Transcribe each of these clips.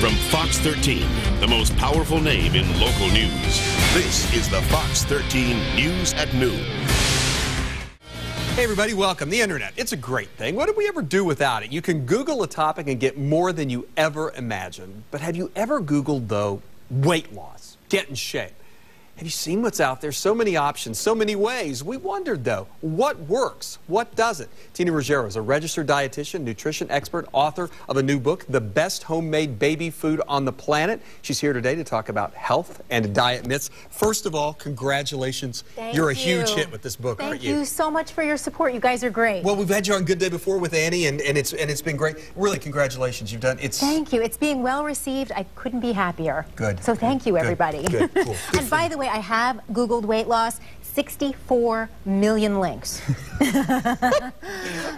From Fox 13, the most powerful name in local news, this is the Fox 13 News at Noon. Hey everybody, welcome. The internet, it's a great thing. What did we ever do without it? You can Google a topic and get more than you ever imagined. But have you ever Googled, though, weight loss, get in shape? Have you seen what's out there? So many options, so many ways. We wondered, though, what works? What doesn't? Tina Ruggiero is a registered dietitian, nutrition expert, author of a new book, The Best Homemade Baby Food on the Planet. She's here today to talk about health and diet myths. First of all, congratulations. You're a huge hit with this book, aren't you? Thank you so much for your support. You guys are great. Well, we've had you on Good Day before with Annie, and it's been great. Really, congratulations. You've done it's. Thank you. It's being well received. I couldn't be happier. Good. So thank you, everybody. Good. Cool. Good And by the way, I have Googled weight loss. 64 million links. All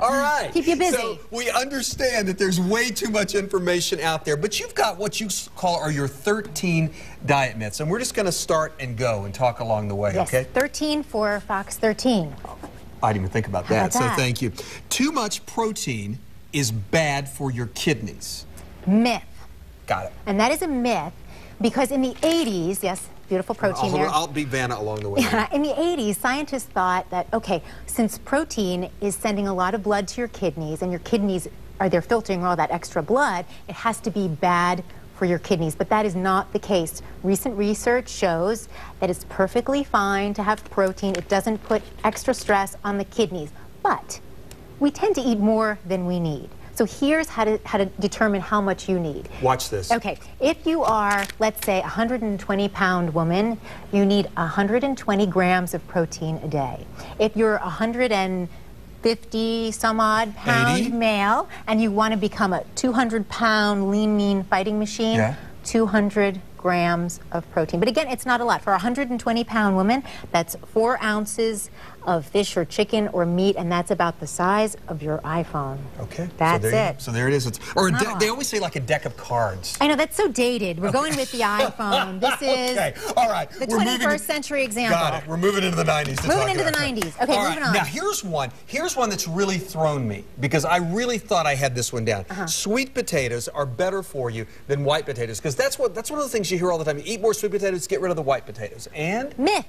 right. Keep you busy. So we understand that there's way too much information out there, but you've got what you are your 13 diet myths, and we're just going to start and go and talk along the way, Yes, okay? 13 for Fox 13. I didn't even think about that, so that? thank you. Too much protein is bad for your kidneys. Myth. Got it. And that is a myth because in the 80s, yes, beautiful protein there. I'll beat Vanna along the way. In the 80s, scientists thought that, okay, since protein is sending a lot of blood to your kidneys, and your kidneys they're filtering all that extra blood, it has to be bad for your kidneys. But that is not the case. Recent research shows that it's perfectly fine to have protein. It doesn't put extra stress on the kidneys. But we tend to eat more than we need. So here's how to determine how much you need. Watch this. Okay, if you are, let's say, a 120-pound woman, you need 120 grams of protein a day. If you're 150-some-odd pound male and you want to become a 200-pound lean, mean fighting machine, 200 grams of protein. But again, it's not a lot. For a 120-pound woman, that's 4 ounces of fish or chicken or meat, and that's about the size of your iPhone. Okay. That's it. So there it is. They always say like a deck of cards. I know, that's so dated. We're going with the iPhone. This is all right. The 21st century example. Got it. We're moving into the 90s. Moving into the 90s. Okay, moving on. Now, here's one that's really thrown me, because I really thought I had this one down. Sweet potatoes are better for you than white potatoes, because that's one of the things you hear all the time. You eat more sweet potatoes, get rid of the white potatoes. And? Myth.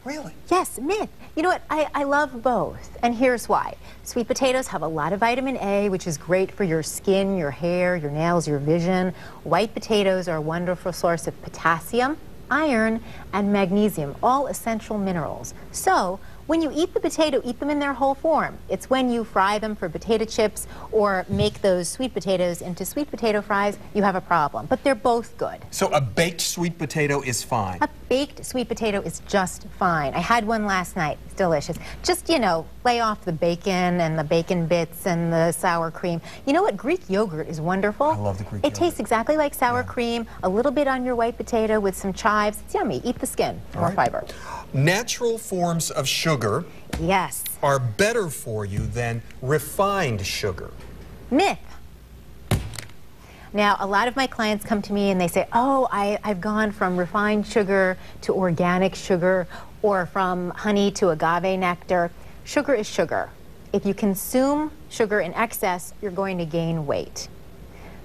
Really? Yes, myth. You know what? I love both, and here's why. Sweet potatoes have a lot of vitamin A, which is great for your skin, your hair, your nails, your vision. White potatoes are a wonderful source of potassium, iron, and magnesium, all essential minerals. So, when you eat the potato, eat them in their whole form. It's when you fry them for potato chips or make those sweet potatoes into sweet potato fries, you have a problem. But they're both good. So a baked sweet potato is fine? A baked sweet potato is just fine. I had one last night. It's delicious. Just, you know, lay off the bacon and the bacon bits and the sour cream. You know what? Greek yogurt is wonderful. I love the Greek yogurt. It tastes exactly like sour cream, a little bit on your white potato with some chives. It's yummy. Eat the skin. More fiber. Natural forms of sugar are better for you than refined sugar. Myth. Now, a lot of my clients come to me and they say, oh, I've gone from refined sugar to organic sugar or from honey to agave nectar. Sugar is sugar. If you consume sugar in excess, you're going to gain weight.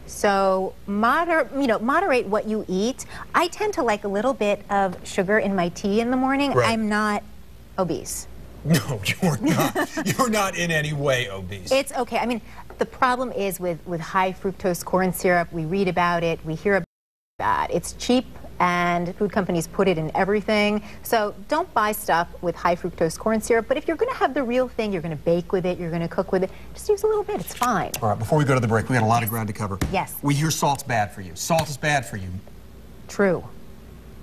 So moderate what you eat. I tend to like a little bit of sugar in my tea in the morning. I'm not obese. No, you're not. You're not in any way obese. It's okay. I mean, the problem is with high fructose corn syrup. We read about it. We hear about that. It's cheap, and food companies put it in everything. So don't buy stuff with high fructose corn syrup. But if you're going to have the real thing, you're going to bake with it, you're going to cook with it, just use a little bit. It's fine. All right, before we go to the break, we got a lot of ground to cover. Yes. We hear salt's bad for you. Salt is bad for you. True.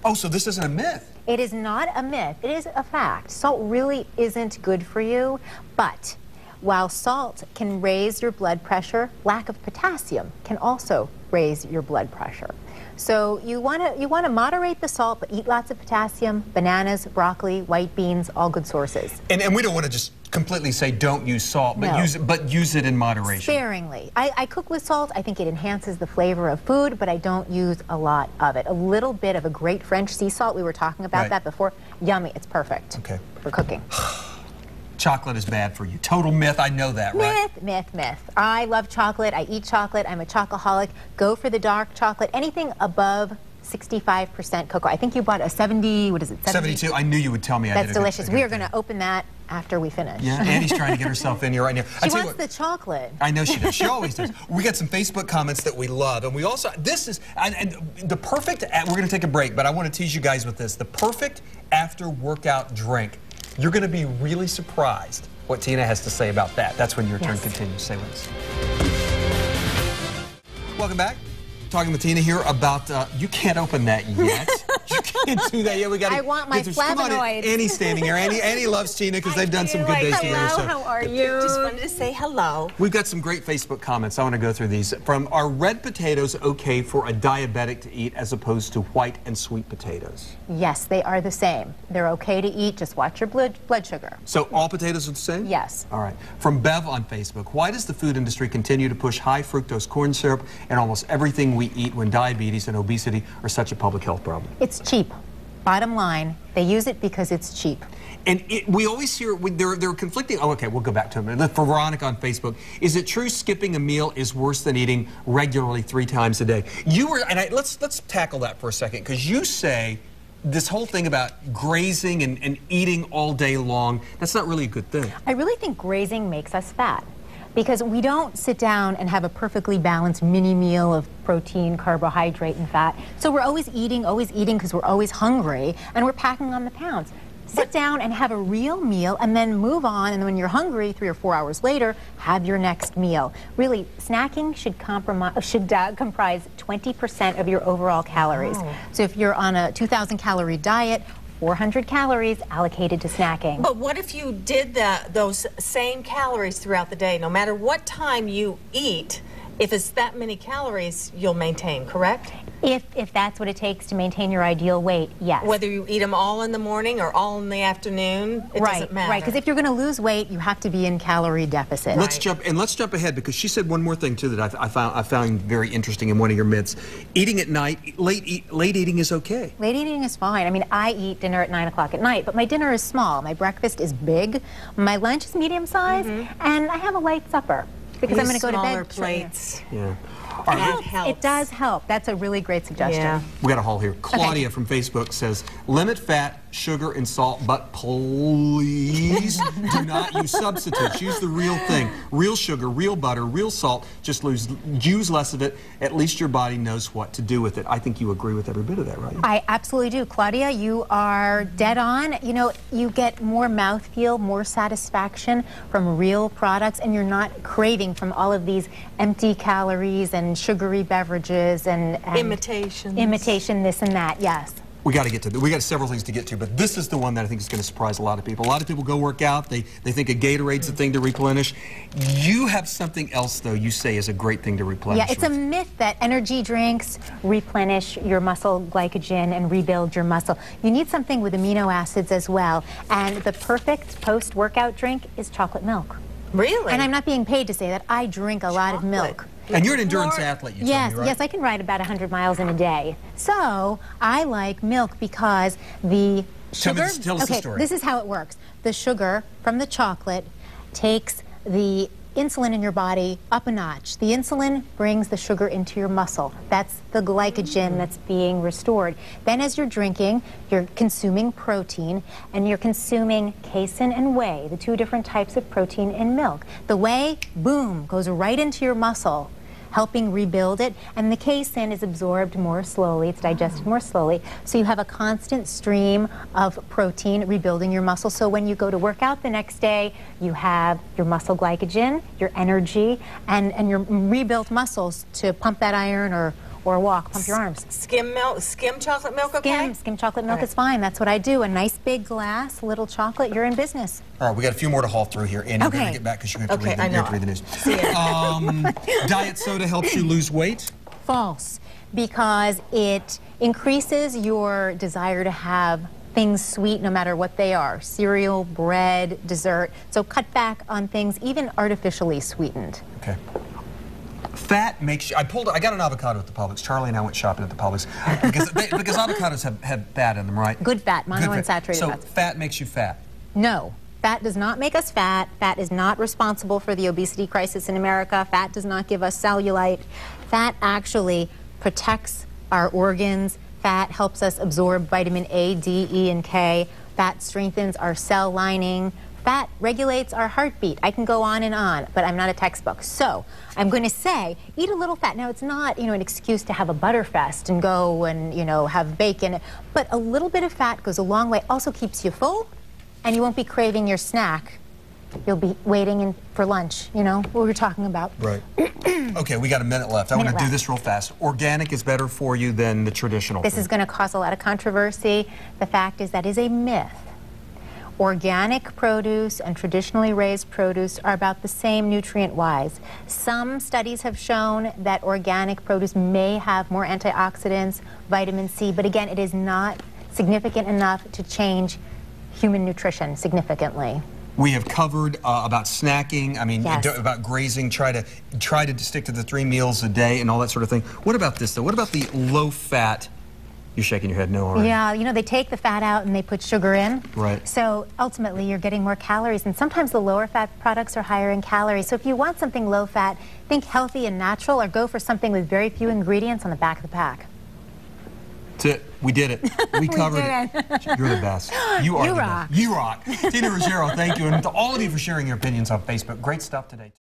Oh, so this isn't a myth. It is not a myth. It is a fact. Salt really isn't good for you, but while salt can raise your blood pressure, lack of potassium can also raise your blood pressure. So you want to moderate the salt, but eat lots of potassium, bananas, broccoli, white beans, all good sources. And we don't want to just completely say don't use salt, but use it in moderation. Sparingly. I cook with salt. I think it enhances the flavor of food, but I don't use a lot of it. A little bit of a great French sea salt. We were talking about that before. Yummy. It's perfect for cooking. chocolate is bad for you. Total myth, I know that, right? Myth. I love chocolate. I eat chocolate. I'm a chocoholic. Go for the dark chocolate. Anything above 65% cocoa. I think you bought a 70, what is it? 72. I knew you would tell me. That's delicious. We are going to open that after we finish. Yeah, Annie's trying to get herself in here right now. She wants the chocolate. I know she does. She always does. We got some Facebook comments that we love, and we also, this is, and the perfect, we're going to take a break, but I want to tease you guys with this. The perfect after workout drink. You're going to be really surprised what Tina has to say about that. That's when your turn continues. Stay with us. Welcome back. Talking with Tina here about, you can't open that yet. You can't do that yet. We got. I want my flavonoids. Annie's standing here. Annie loves Tina because they've done some good days together. Hello, how are you? Just wanted to say hello. We've got some great Facebook comments. I want to go through these. From, are red potatoes okay for a diabetic to eat as opposed to white and sweet potatoes? Yes, they are the same. They're okay to eat. Just watch your blood sugar. So all potatoes are the same? Yes. All right. From Bev on Facebook, why does the food industry continue to push high fructose corn syrup in almost everything we eat when diabetes and obesity are such a public health problem? It's cheap. Bottom line, they use it because it's cheap. And we always hear, they're conflicting, oh, okay, we'll go back to them. For Veronica on Facebook, is it true skipping a meal is worse than eating regularly 3 times a day? Let's tackle that for a second, because you say this whole thing about grazing and eating all day long, that's not really a good thing. I really think grazing makes us fat, because we don't sit down and have a perfectly balanced mini meal of protein, carbohydrate, and fat. So we're always eating because we're always hungry, and we're packing on the pounds. Sit down and have a real meal, and then move on, and when you're hungry 3 or 4 hours later, have your next meal. Really, snacking should comprise 20% of your overall calories. Oh. So if you're on a 2,000 calorie diet, 400 calories allocated to snacking. But what if you did those same calories throughout the day? No matter what time you eat, if it's that many calories, you'll maintain, correct? If that's what it takes to maintain your ideal weight, yes. Whether you eat them all in the morning or all in the afternoon, it doesn't matter. Right, because if you're going to lose weight, you have to be in calorie deficit. Let's jump ahead, because she said one more thing too that I found very interesting in one of your myths. Eating at night, late eating is okay. Late eating is fine. I mean, I eat dinner at 9 o'clock at night, but my dinner is small. My breakfast is big, my lunch is medium size, and I have a light supper because I'm going to go to bed. Smaller plates. Yeah. It does help. That's a really great suggestion. Yeah. We got a haul here. Claudia from Facebook says, limit fat, sugar, and salt, but please do not use substitutes. Use the real thing. Real sugar, real butter, real salt. Just use less of it. At least your body knows what to do with it. I think you agree with every bit of that, right? I absolutely do. Claudia, you are dead on. You know, you get more mouthfeel, more satisfaction from real products, and you're not craving from all of these empty calories and sugary beverages and imitation this and that. Yes. We got to get to we got several things to get to, but this is the one that I think is going to surprise a lot of people. A lot of people go work out. They think a Gatorade's the thing to replenish. You have something else, though, you say is a great thing to replenish. Yeah, it's a myth that energy drinks replenish your muscle glycogen and rebuild your muscle. You need something with amino acids as well, and the perfect post-workout drink is chocolate milk. Really? And I'm not being paid to say that. I drink a lot of milk. And you're an endurance athlete, you yes, told me, right? Yes, I can ride about 100 miles in a day. So I like milk because the sugar... Tell us the story. This is how it works. The sugar from the chocolate takes the insulin in your body up a notch. The insulin brings the sugar into your muscle. That's the glycogen that's being restored. Then as you're drinking, you're consuming protein, and you're consuming casein and whey, the 2 different types of protein in milk. The whey, boom, goes right into your muscle, helping rebuild it, and the casein is absorbed more slowly, it's digested more slowly, so you have a constant stream of protein rebuilding your muscle. So when you go to work out the next day, you have your muscle glycogen, your energy, and your rebuilt muscles to pump that iron or walk, pump your arms. Skim chocolate milk, okay? Skim chocolate milk is fine. That's what I do. A nice big glass, little chocolate, you're in business. All right, we got a few more to haul through here. And we're going to get back because you have to read the news. See ya. Diet soda helps you lose weight? False, because it increases your desire to have things sweet no matter what they are. Cereal, bread, dessert. So cut back on things even artificially sweetened. Okay. Fat makes you... I got an avocado at the Publix. Charlie and I went shopping at the Publix because avocados have fat in them, right? Good fat, monounsaturated fat. So fat makes you fat? No. Fat does not make us fat. Fat is not responsible for the obesity crisis in America. Fat does not give us cellulite. Fat actually protects our organs. Fat helps us absorb vitamin A, D, E, and K. Fat strengthens our cell lining. Fat regulates our heartbeat. I can go on, but I'm not a textbook. So I'm going to say, eat a little fat. Now, it's not, an excuse to have a butterfest and go and, have bacon. But a little bit of fat goes a long way. Also keeps you full, and you won't be craving your snack. You'll be waiting for lunch, what we were talking about. Right. Okay, we got a minute left. I want to do this real fast. Organic is better for you than the traditional. This is going to cause a lot of controversy. The fact is that is a myth. Organic produce and traditionally raised produce are about the same nutrient-wise. Some studies have shown that organic produce may have more antioxidants, vitamin C, but again, it is not significant enough to change human nutrition significantly. We have covered about snacking, Yes. About grazing, try to stick to the 3 meals a day and all that sort of thing. What about this, though? What about the low-fat? You're shaking your head no already. Yeah, they take the fat out and they put sugar in. Right. So ultimately, you're getting more calories, and sometimes the lower fat products are higher in calories. So if you want something low fat, think healthy and natural, or go for something with very few ingredients on the back of the pack. That's it. We did it. We covered it. You're the best. You are the best. You rock. Tina Ruggiero, thank you. And to all of you for sharing your opinions on Facebook. Great stuff today.